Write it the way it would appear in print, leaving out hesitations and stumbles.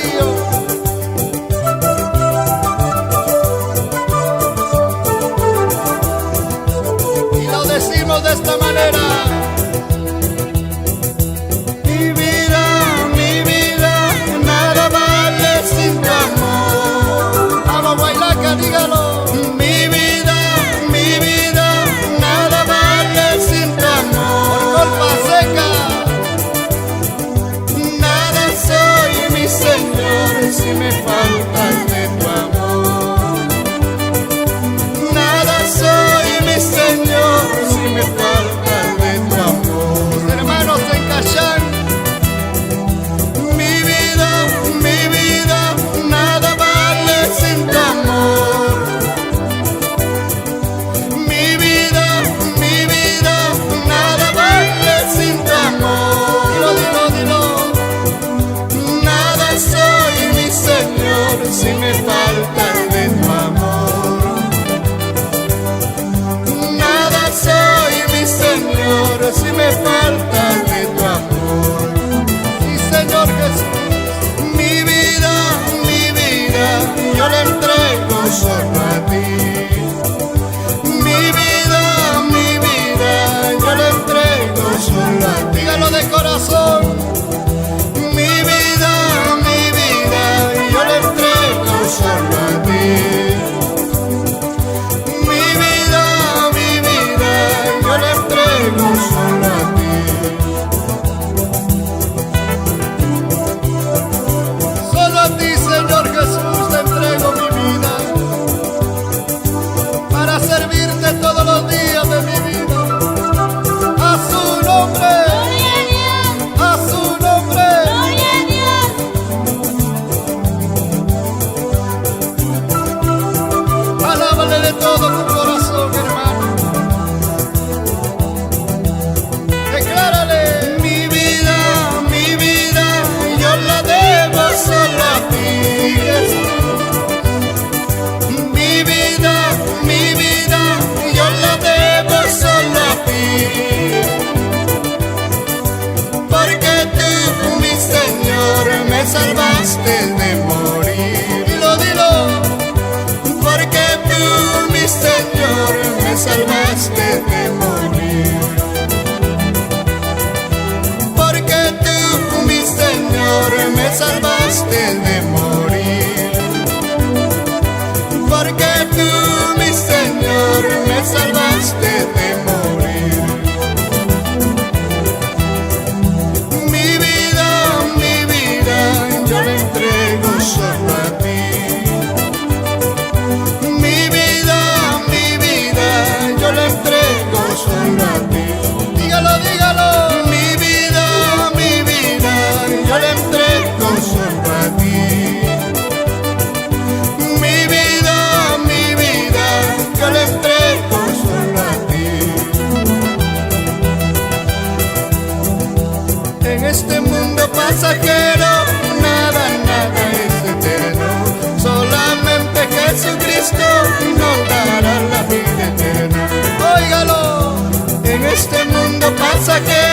Darío. Y lo decimos de esta manera: mi vida, nada vale sin tu amor. Vamos, Guaylaca, dígalo. Mi vida, nada vale sin tu amor. Por Golpa Seca. Nada soy, mi Señor, si me faltas de tu amor. Nada soy, mi Señor, si me faltas de tu amor. Mis hermanos en Cachán. Mi vida, nada vale sin tu amor. Mi vida, nada vale sin tu amor. Dilo. Nada soy, mi Señor, si me faltas de tu amor. Nada soy, mi Señor, si me faltas de tu amor. Sí, Señor Jesús. Mi vida, yo le entrego solo a ti. Mi vida, yo le entrego solo a ti. Dígalo de corazón. Mi vida, yo le entrego solo a ti. Mi vida, yo le entrego solo a ti. Solo a ti, Señor Jesús, te entrego mi vida, para servirte todos los días de mi vida. A su nombre. A su nombre. Alábale de todo tu corazón, hermano. Declárale. Mi vida, yo la debo solo a ti, Jesús. Mi vida, yo la debo solo a ti. Porque tú, mi Señor, me salvaste de morir. Dilo. Porque tú, mi Señor, me salvaste de morir. Porque tú, mi Señor, me salvaste de morir. Porque tú, mi Señor, me salvaste de morir. Mi vida, yo le entrego solo a ti. Mi vida, yo le entrego solo a ti. Dígalo. Mi vida, yo le entrego solo a ti. Mi vida, yo le entrego solo a ti. En este mundo pasajero, nada es eterno. Solamente Jesucristo nos dará la vida eterna. Óigalo. En este mundo pasajero,